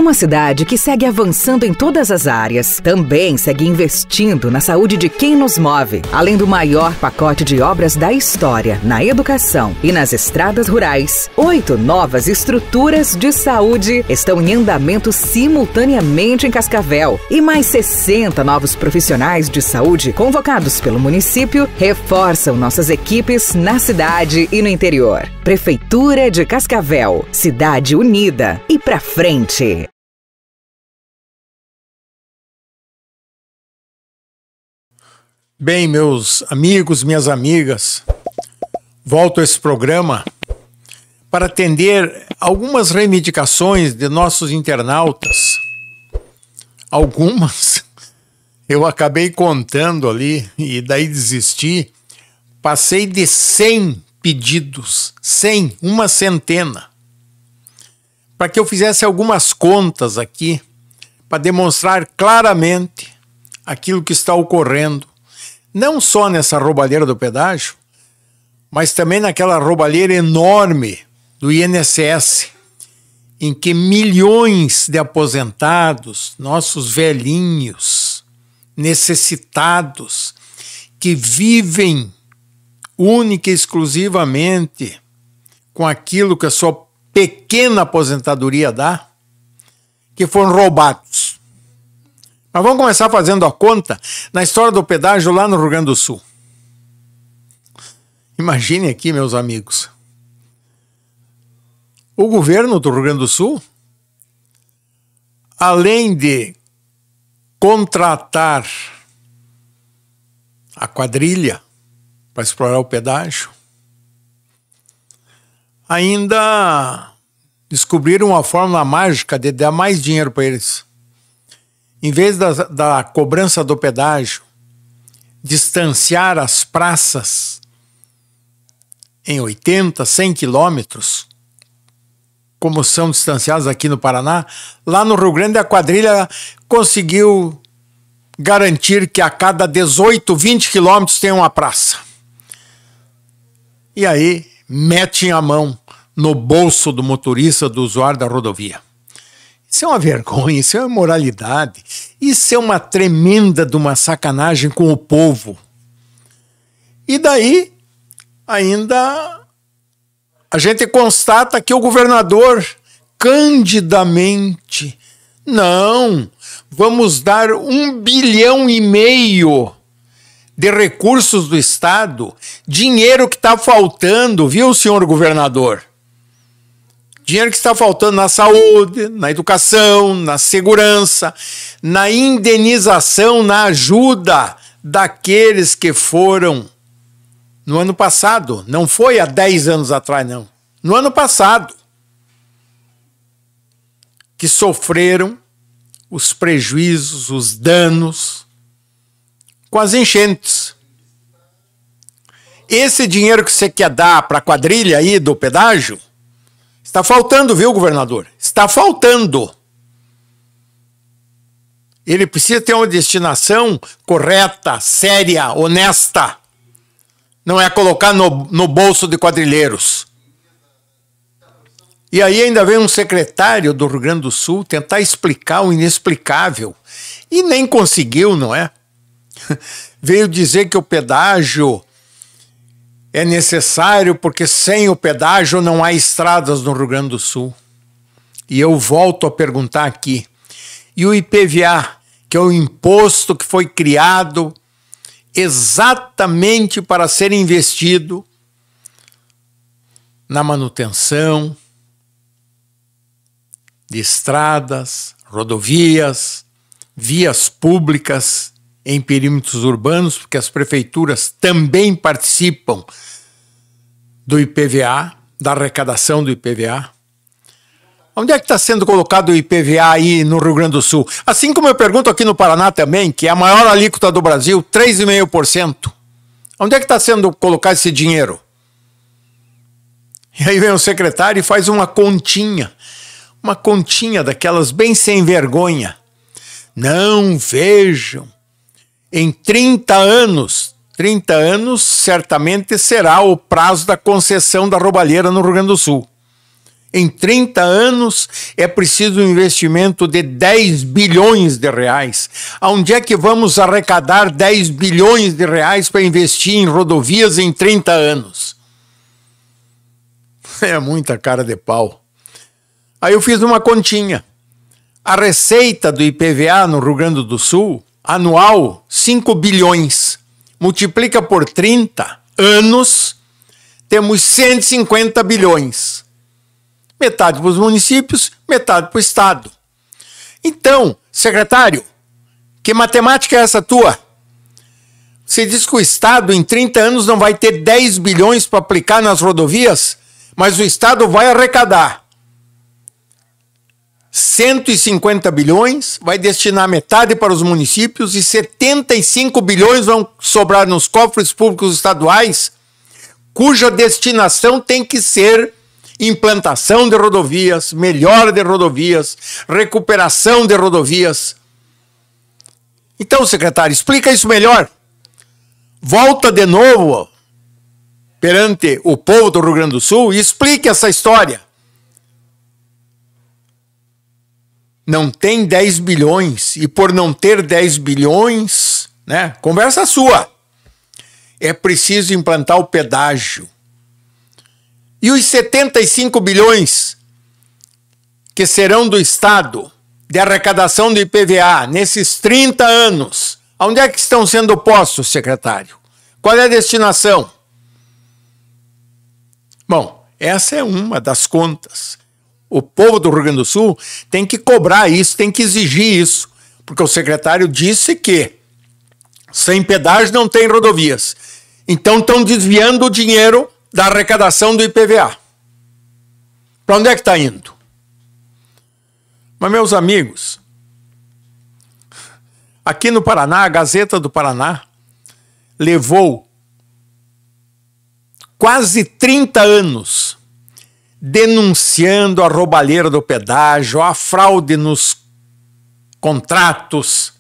Uma cidade que segue avançando em todas as áreas, também segue investindo na saúde de quem nos move. Além do maior pacote de obras da história, na educação e nas estradas rurais, 8 novas estruturas de saúde estão em andamento simultaneamente em Cascavel. E mais 60 novos profissionais de saúde convocados pelo município reforçam nossas equipes na cidade e no interior. Prefeitura de Cascavel, cidade unida e pra frente. Bem, meus amigos, minhas amigas, volto a esse programa para atender algumas reivindicações de nossos internautas. Algumas eu acabei contando ali e daí desisti. Passei de 100 pedidos, 100, uma centena, para que eu fizesse algumas contas aqui, para demonstrar claramente aquilo que está ocorrendo, não só nessa roubalheira do pedágio, mas também naquela roubalheira enorme do INSS, em que milhões de aposentados, nossos velhinhos, necessitados, que vivem única e exclusivamente com aquilo que a sua pequena aposentadoria dá, que foram roubados. Mas vamos começar fazendo a conta na história do pedágio lá no Rio Grande do Sul. Imagine aqui, meus amigos, o governo do Rio Grande do Sul, além de contratar a quadrilha para explorar o pedágio, ainda descobriram uma fórmula mágica de dar mais dinheiro para eles. Em vez da cobrança do pedágio, distanciar as praças em 80, 100 quilômetros, como são distanciadas aqui no Paraná, lá no Rio Grande a quadrilha conseguiu garantir que a cada 18, 20 quilômetros tem uma praça. E aí metem a mão no bolso do motorista, do usuário da rodovia. Isso é uma vergonha, isso é uma imoralidade, isso é uma tremenda de uma sacanagem com o povo. E daí, ainda, a gente constata que o governador, candidamente, não, vamos dar 1,5 bilhão de recursos do Estado, dinheiro que está faltando, viu, senhor governador? Dinheiro que está faltando na saúde, na educação, na segurança, na indenização, na ajuda daqueles que foram no ano passado. Não foi há 10 anos atrás, não. No ano passado, que sofreram os prejuízos, os danos com as enchentes. Esse dinheiro que você quer dar para a quadrilha aí do pedágio, está faltando, viu, governador? Está faltando. Ele precisa ter uma destinação correta, séria, honesta. Não é colocar no bolso de quadrilheiros. E aí ainda vem um secretário do Rio Grande do Sul tentar explicar o inexplicável. E nem conseguiu, não é? Veio dizer que o pedágio é necessário porque sem o pedágio não há estradas no Rio Grande do Sul. E eu volto a perguntar aqui. E o IPVA, que é o imposto que foi criado exatamente para ser investido na manutenção de estradas, rodovias, vias públicas em perímetros urbanos, porque as prefeituras também participam do IPVA, da arrecadação do IPVA. Onde é que está sendo colocado o IPVA aí no Rio Grande do Sul? Assim como eu pergunto aqui no Paraná também, que é a maior alíquota do Brasil, 3,5%. Onde é que está sendo colocado esse dinheiro? E aí vem o secretário e faz uma continha daquelas bem sem vergonha. Não, vejam, em 30 anos certamente será o prazo da concessão da roubalheira no Rio Grande do Sul. Em 30 anos é preciso um investimento de 10 bilhões de reais. Aonde é que vamos arrecadar 10 bilhões de reais para investir em rodovias em 30 anos? É muita cara de pau. Aí eu fiz uma continha. A receita do IPVA no Rio Grande do Sul, anual, 5 bilhões. Multiplica por 30 anos, temos 150 bilhões. Metade para os municípios, metade para o Estado. Então, secretário, que matemática é essa tua? Você diz que o Estado em 30 anos não vai ter 10 bilhões para aplicar nas rodovias, mas o Estado vai arrecadar 150 bilhões, vai destinar metade para os municípios e 75 bilhões vão sobrar nos cofres públicos estaduais, cuja destinação tem que ser implantação de rodovias, melhora de rodovias, recuperação de rodovias. Então, secretário, explica isso melhor. Volta de novo perante o povo do Rio Grande do Sul e explique essa história. Não tem 10 bilhões, e por não ter 10 bilhões, né? Conversa sua. É preciso implantar o pedágio. E os 75 bilhões que serão do Estado de arrecadação do IPVA nesses 30 anos, onde é que estão sendo postos, secretário? Qual é a destinação? Bom, essa é uma das contas. O povo do Rio Grande do Sul tem que cobrar isso, tem que exigir isso, porque o secretário disse que sem pedágio não tem rodovias. Então estão desviando o dinheiro da arrecadação do IPVA. Para onde é que está indo? Mas, meus amigos, aqui no Paraná, a Gazeta do Paraná levou quase 30 anos denunciando a roubalheira do pedágio, a fraude nos contratos,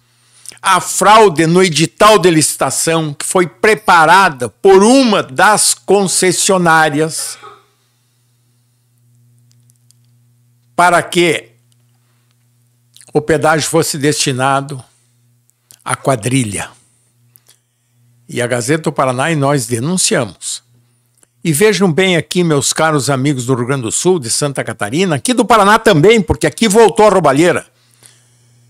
a fraude no edital de licitação que foi preparada por uma das concessionárias para que o pedágio fosse destinado à quadrilha. E a Gazeta do Paraná e nós denunciamos. E vejam bem aqui, meus caros amigos do Rio Grande do Sul, de Santa Catarina, aqui do Paraná também, porque aqui voltou a roubalheira.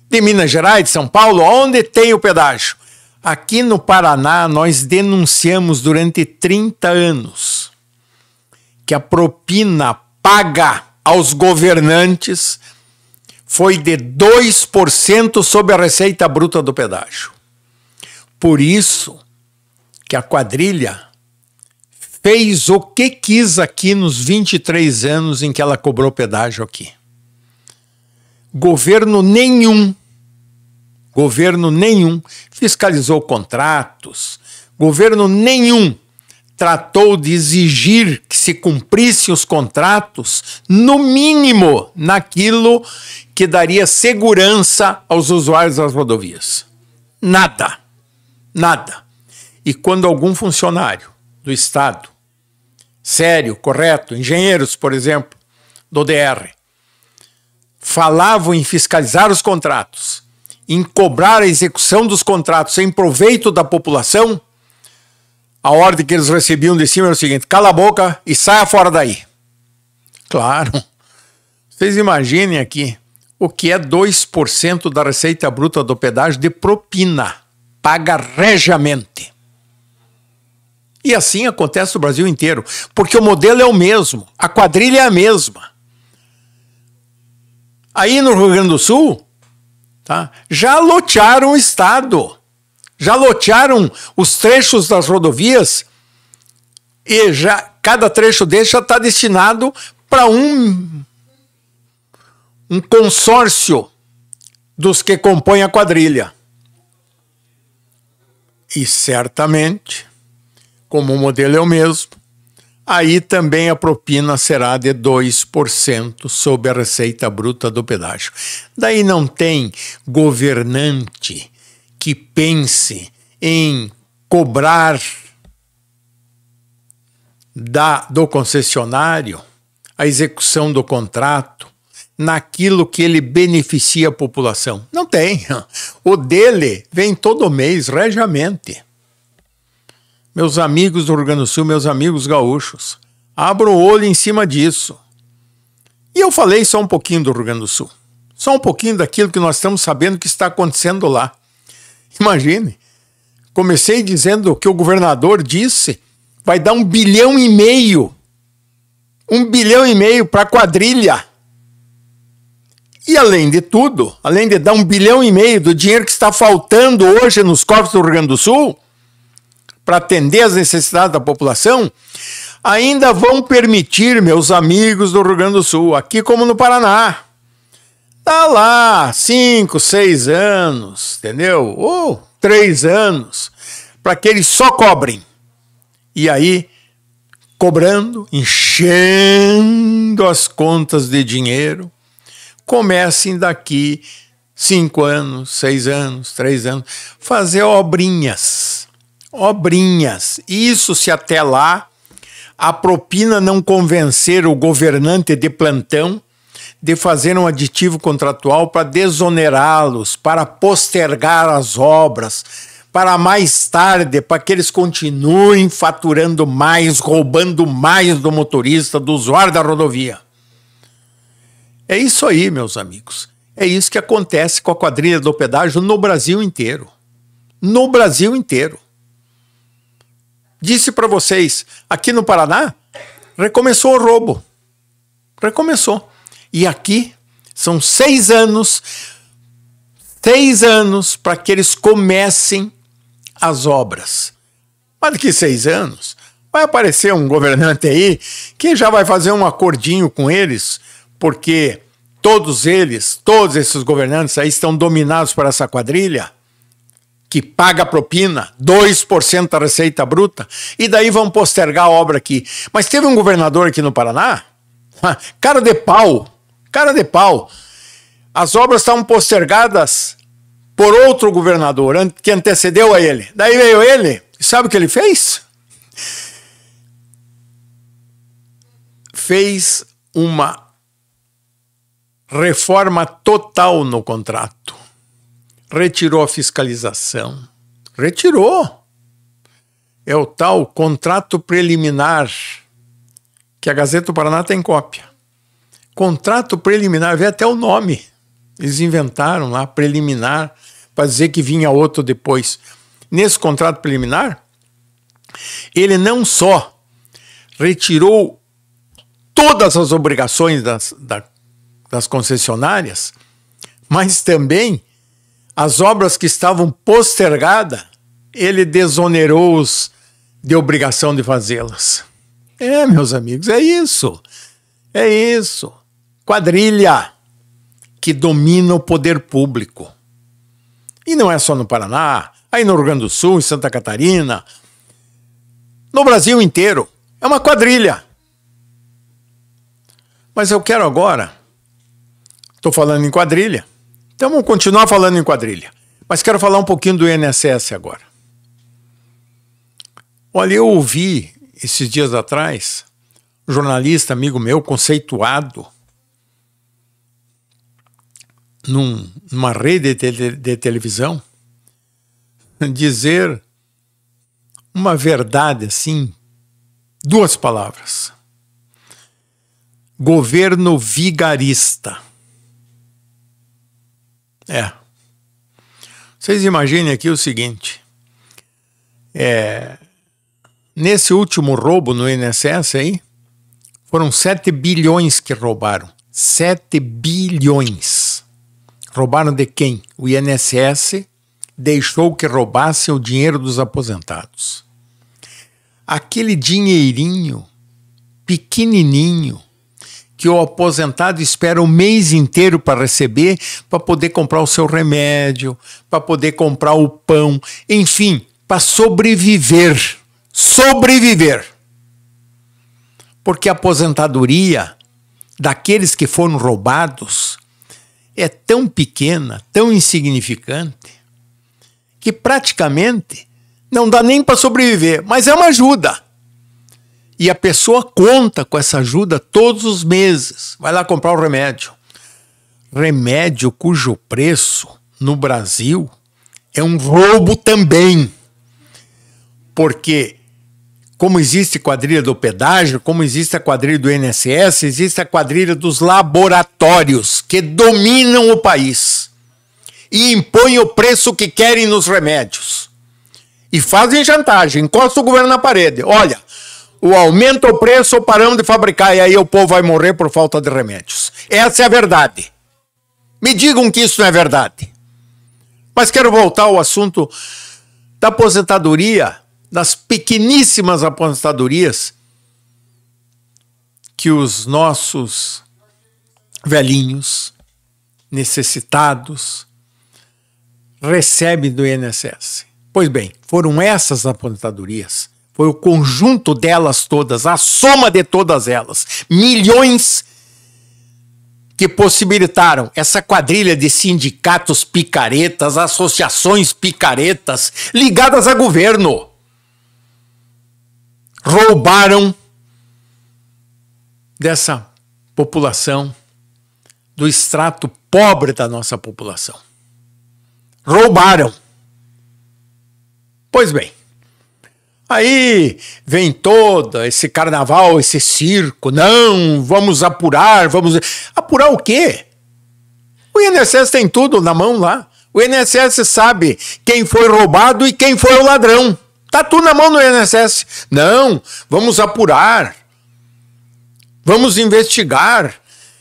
De Minas Gerais, de São Paulo, onde tem o pedágio. Aqui no Paraná, nós denunciamos durante 30 anos que a propina paga aos governantes foi de 2% sobre a receita bruta do pedágio. Por isso que a quadrilha fez o que quis aqui nos 23 anos em que ela cobrou pedágio aqui. Governo nenhum fiscalizou contratos, governo nenhum tratou de exigir que se cumprissem os contratos, no mínimo naquilo que daria segurança aos usuários das rodovias. Nada. E quando algum funcionário do Estado, sério, correto, engenheiros, por exemplo, do DR, falavam em fiscalizar os contratos, em cobrar a execução dos contratos em proveito da população, a ordem que eles recebiam de cima era o seguinte: cala a boca e saia fora daí. Claro, vocês imaginem aqui o que é 2% da receita bruta do pedágio de propina, paga regiamente. E assim acontece no Brasil inteiro, porque o modelo é o mesmo, a quadrilha é a mesma. Aí no Rio Grande do Sul, tá, já lotearam o Estado, já lotearam os trechos das rodovias e já cada trecho desse já está destinado para um consórcio dos que compõem a quadrilha. E certamente, como o modelo é o mesmo, aí também a propina será de 2% sobre a receita bruta do pedágio. Daí não tem governante que pense em cobrar do concessionário a execução do contrato naquilo que ele beneficia a população. Não tem. O dele vem todo mês, regiamente. Meus amigos do Rio Grande do Sul, meus amigos gaúchos, abram o olho em cima disso. E eu falei só um pouquinho do Rio Grande do Sul. Só um pouquinho daquilo que nós estamos sabendo que está acontecendo lá. Imagine, comecei dizendo que o governador disse vai dar 1,5 bilhão. 1,5 bilhão para a quadrilha. E além de tudo, além de dar 1,5 bilhão do dinheiro que está faltando hoje nos cofres do Rio Grande do Sul, para atender as necessidades da população, ainda vão permitir, meus amigos do Rio Grande do Sul, aqui como no Paraná, tá lá 5, 6 anos, entendeu? Ou 3 anos, para que eles só cobrem. E aí, cobrando, enchendo as contas de dinheiro, comecem daqui 5 anos, 6 anos, 3 anos, fazer obrinhas. Isso se até lá a propina não convencer o governante de plantão de fazer um aditivo contratual para desonerá-los, para postergar as obras, para mais tarde, para que eles continuem faturando mais, roubando mais do motorista, do usuário da rodovia. É isso aí, meus amigos. É isso que acontece com a quadrilha do pedágio no Brasil inteiro. No Brasil inteiro. Disse para vocês, aqui no Paraná, recomeçou o roubo. Recomeçou. E aqui são 6 anos, 6 anos para que eles comecem as obras. Mas daqui 6 anos, vai aparecer um governante aí que já vai fazer um acordinho com eles, porque todos esses governantes aí estão dominados por essa quadrilha, que paga propina, 2% da receita bruta, e daí vão postergar a obra aqui. Mas teve um governador aqui no Paraná, cara de pau, as obras estavam postergadas por outro governador que antecedeu a ele. Daí veio ele, e sabe o que ele fez? Fez uma reforma total no contrato. Retirou a fiscalização. Retirou. É o tal contrato preliminar, que a Gazeta do Paraná tem cópia. Contrato preliminar, vê até o nome. Eles inventaram lá, preliminar, para dizer que vinha outro depois. Nesse contrato preliminar, ele não só retirou todas as obrigações das concessionárias, mas também as obras que estavam postergadas, ele desonerou-os de obrigação de fazê-las. É, meus amigos, é isso. É isso. Quadrilha que domina o poder público. E não é só no Paraná, aí no Rio Grande do Sul, em Santa Catarina, no Brasil inteiro. É uma quadrilha. Mas eu quero agora, estou falando em quadrilha, então vamos continuar falando em quadrilha. Mas quero falar um pouquinho do INSS agora. Olha, eu ouvi esses dias atrás um jornalista, amigo meu, conceituado, numa rede de televisão, dizer uma verdade assim, 2 palavras. Governo vigarista. Vocês imaginem aqui o seguinte, nesse último roubo no INSS aí, foram 7 bilhões que roubaram. 7 bilhões. Roubaram de quem? O INSS deixou que roubassem o dinheiro dos aposentados. Aquele dinheirinho pequenininho que o aposentado espera o mês inteiro para receber, para poder comprar o seu remédio, para poder comprar o pão, enfim, para sobreviver. Sobreviver. Porque a aposentadoria daqueles que foram roubados é tão pequena, tão insignificante, que praticamente não dá nem para sobreviver, mas é uma ajuda. E a pessoa conta com essa ajuda todos os meses. Vai lá comprar o remédio. Remédio cujo preço no Brasil é um roubo também. Porque, como existe quadrilha do pedágio, como existe a quadrilha do INSS, existe a quadrilha dos laboratórios que dominam o país e impõem o preço que querem nos remédios. E fazem chantagem, encosta o governo na parede. Olha, ou aumenta o preço ou paramos de fabricar, e aí o povo vai morrer por falta de remédios. Essa é a verdade. Me digam que isso não é verdade. Mas quero voltar ao assunto da aposentadoria, das pequeníssimas aposentadorias que os nossos velhinhos necessitados recebem do INSS. Pois bem, foram essas aposentadorias, foi o conjunto delas todas, a soma de todas elas, milhões que possibilitaram essa quadrilha de sindicatos picaretas, associações picaretas, ligadas a governo. Roubaram dessa população, do extrato pobre da nossa população. Roubaram. Pois bem, aí vem todo esse carnaval, esse circo. Não, vamos apurar, vamos... Apurar o quê? O INSS tem tudo na mão lá. O INSS sabe quem foi roubado e quem foi o ladrão. Tá tudo na mão do INSS. Não, vamos apurar. Vamos investigar.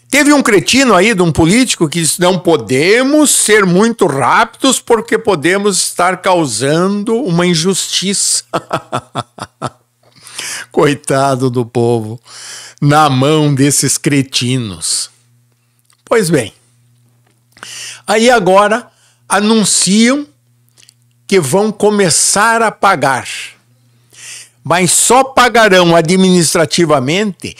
Teve um cretino aí de um político que disse: não podemos ser muito rápidos porque podemos estar causando uma injustiça. Coitado do povo, na mão desses cretinos. Pois bem, aí agora anunciam que vão começar a pagar, mas só pagarão administrativamente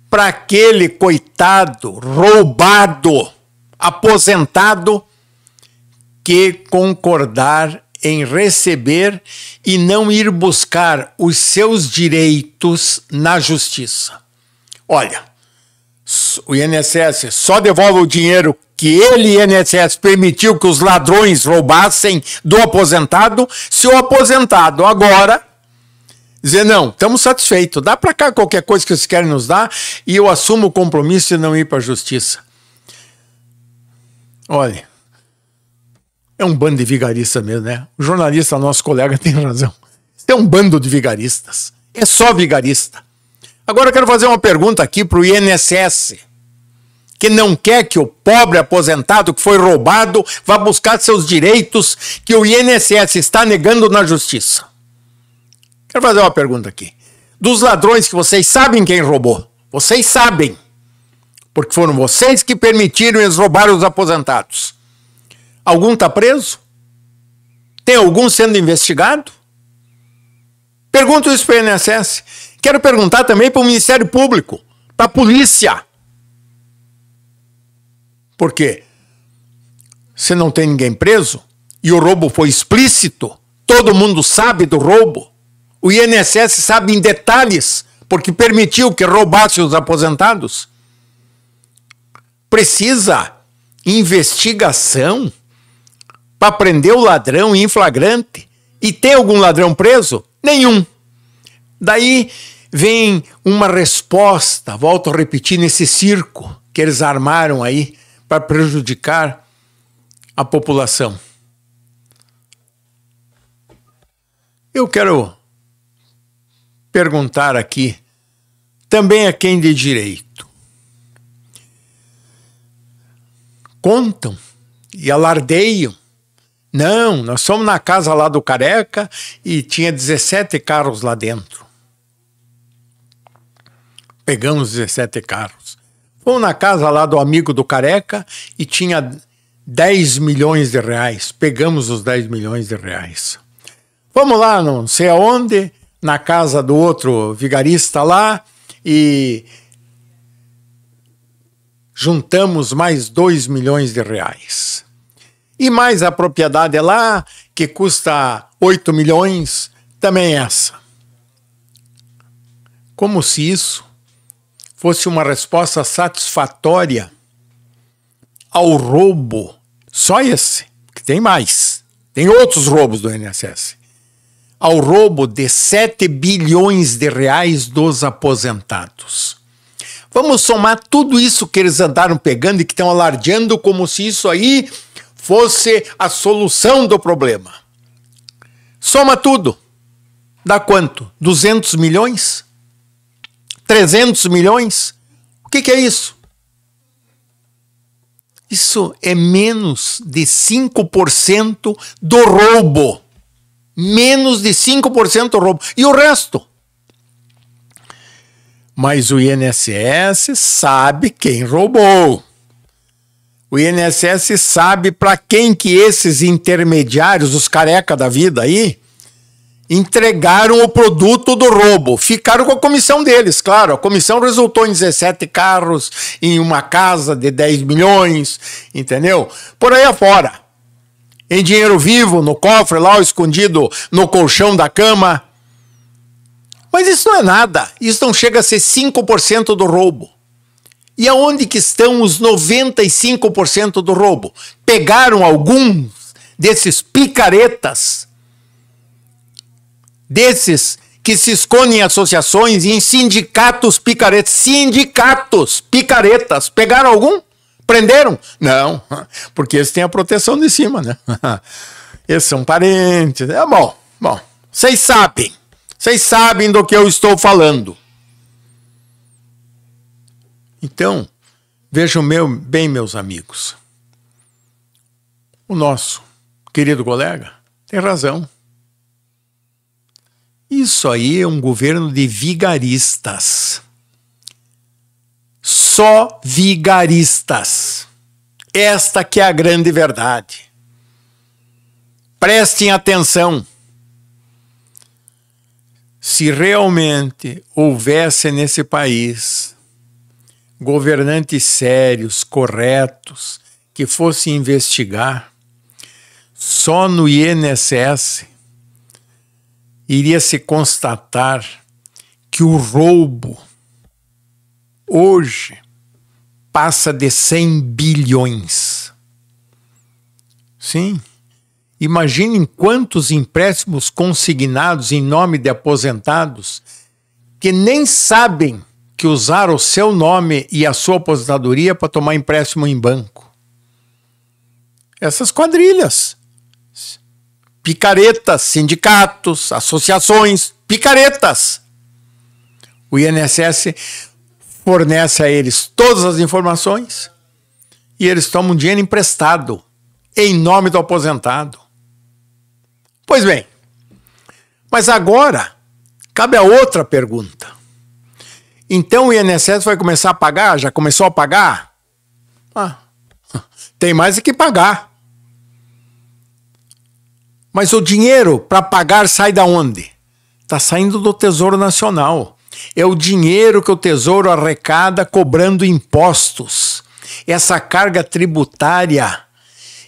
para aquele coitado, roubado, aposentado, que concordar em receber e não ir buscar os seus direitos na justiça. Olha, o INSS só devolve o dinheiro que ele, INSS, permitiu que os ladrões roubassem do aposentado, se o aposentado agora dizer: não, estamos satisfeitos, dá para cá qualquer coisa que vocês querem nos dar e eu assumo o compromisso de não ir para a justiça. Olha, é um bando de vigaristas mesmo, né? O jornalista, nosso colega, tem razão. É um bando de vigaristas. É só vigarista. Agora eu quero fazer uma pergunta aqui para o INSS, que não quer que o pobre aposentado que foi roubado vá buscar seus direitos que o INSS está negando na justiça. Quero fazer uma pergunta aqui. Dos ladrões que vocês sabem quem roubou, vocês sabem, porque foram vocês que permitiram eles roubarem os aposentados. Algum está preso? Tem algum sendo investigado? Pergunto isso para o INSS. Quero perguntar também para o Ministério Público, para a polícia. Por quê? Se não tem ninguém preso e o roubo foi explícito, todo mundo sabe do roubo, o INSS sabe em detalhes, porque permitiu que roubasse os aposentados. Precisa investigação para prender o ladrão em flagrante. E tem algum ladrão preso? Nenhum. Daí vem uma resposta, volto a repetir, nesse circo que eles armaram aí para prejudicar a população. Eu quero perguntar aqui também a quem de direito. Contam e alardeiam. Não, nós fomos na casa lá do Careca e tinha 17 carros lá dentro. Pegamos 17 carros. Fomos na casa lá do amigo do Careca e tinha 10 milhões de reais. Pegamos os 10 milhões de reais. Vamos lá, não sei aonde, na casa do outro vigarista lá e juntamos mais 2 milhões de reais. E mais a propriedade lá, que custa 8 milhões, também essa. Como se isso fosse uma resposta satisfatória ao roubo. Só esse, que tem mais. Tem outros roubos do INSS. Ao roubo de 7 bilhões de reais dos aposentados. Vamos somar tudo isso que eles andaram pegando e que estão alardeando como se isso aí fosse a solução do problema. Soma tudo. Dá quanto? 200 milhões? 300 milhões? O que é isso? Isso é menos de 5% do roubo. Menos de 5% do roubo. E o resto? Mas o INSS sabe quem roubou. O INSS sabe para quem que esses intermediários, os careca da vida aí, entregaram o produto do roubo. Ficaram com a comissão deles, claro. A comissão resultou em 17 carros, em uma casa de 10 milhões, entendeu? Por aí afora. Em dinheiro vivo, no cofre lá, escondido no colchão da cama. Mas isso não é nada. Isso não chega a ser 5% do roubo. E aonde que estão os 95% do roubo? Pegaram alguns desses picaretas, desses que se escondem em associações e em sindicatos picaretas. Sindicatos picaretas. Pegaram algum? Prenderam? Não, porque eles têm a proteção de cima, né? Eles são parentes. É bom. Vocês sabem. Vocês sabem do que eu estou falando. Então, vejam bem, meus amigos. O nosso querido colega tem razão. Isso aí é um governo de vigaristas. Só vigaristas. Esta que é a grande verdade. Prestem atenção. Se realmente houvesse nesse país governantes sérios, corretos, que fossem investigar, só no INSS iria se constatar que o roubo hoje passa de 100 bilhões. Sim. Imaginem quantos empréstimos consignados em nome de aposentados que nem sabem que usaram o seu nome e a sua aposentadoria para tomar empréstimo em banco. Essas quadrilhas, picaretas, sindicatos, associações, picaretas. O INSS fornece a eles todas as informações e eles tomam dinheiro emprestado em nome do aposentado. Pois bem, mas agora cabe a outra pergunta. Então o INSS vai começar a pagar? Já começou a pagar? Tem mais que pagar. Mas o dinheiro para pagar sai da onde? Está saindo do Tesouro Nacional. É o dinheiro que o Tesouro arrecada cobrando impostos. Essa carga tributária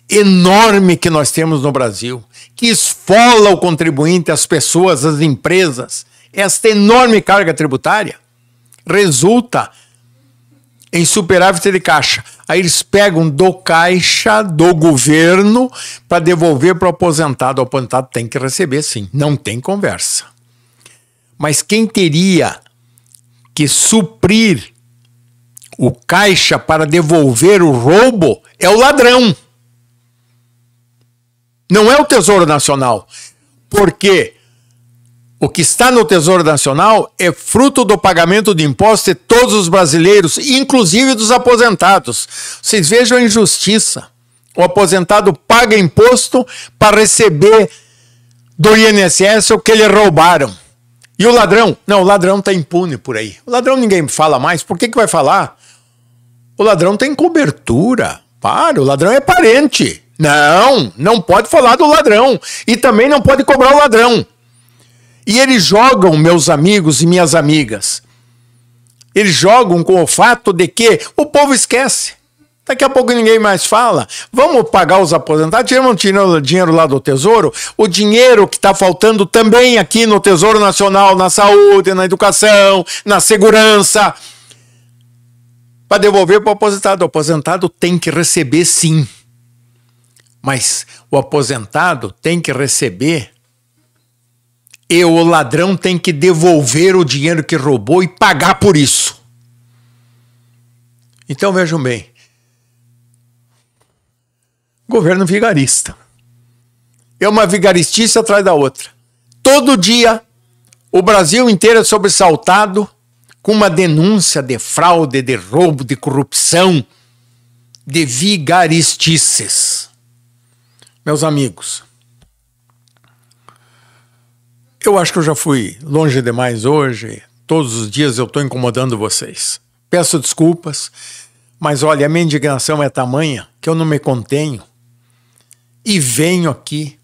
enorme que nós temos no Brasil, que esfola o contribuinte, as pessoas, as empresas. Esta enorme carga tributária resulta em superávit de caixa. Aí eles pegam do caixa do governo para devolver para o aposentado. O aposentado tem que receber, sim. Não tem conversa. Mas quem teria que suprir o caixa para devolver o roubo é o ladrão. Não é o Tesouro Nacional. Porque o que está no Tesouro Nacional é fruto do pagamento de impostos de todos os brasileiros, inclusive dos aposentados. Vocês vejam a injustiça. O aposentado paga imposto para receber do INSS o que lhe roubaram. E o ladrão? Não, o ladrão está impune por aí. O ladrão ninguém fala mais. Por que vai falar? O ladrão tem cobertura. Para, o ladrão é parente. Não pode falar do ladrão. E também não pode cobrar o ladrão. E eles jogam, meus amigos e minhas amigas, eles jogam com o fato de que o povo esquece. Daqui a pouco ninguém mais fala. Vamos pagar os aposentados, tiramos dinheiro lá do Tesouro, o dinheiro que está faltando também aqui no Tesouro Nacional, na saúde, na educação, na segurança, para devolver para o aposentado. O aposentado tem que receber sim, mas o aposentado tem que receber e o ladrão tem que devolver o dinheiro que roubou e pagar por isso. Então vejam bem, governo vigarista. É uma vigaristice atrás da outra. Todo dia, o Brasil inteiro é sobressaltado com uma denúncia de fraude, de roubo, de corrupção, de vigaristices. Meus amigos, eu acho que eu já fui longe demais hoje. Todos os dias eu estou incomodando vocês. Peço desculpas, mas olha, a minha indignação é tamanha que eu não me contenho. E venho aqui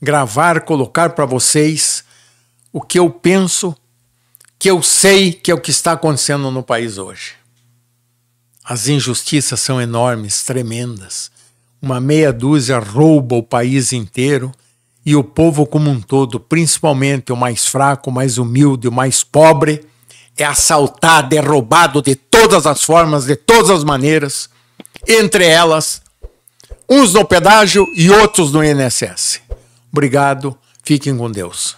gravar, colocar para vocês o que eu penso, que eu sei que é o que está acontecendo no país hoje. As injustiças são enormes, tremendas. Uma meia dúzia rouba o país inteiro e o povo como um todo, principalmente o mais fraco, o mais humilde, o mais pobre, é assaltado, é roubado de todas as formas, de todas as maneiras, entre elas uns no pedágio e outros no INSS. Obrigado, fiquem com Deus.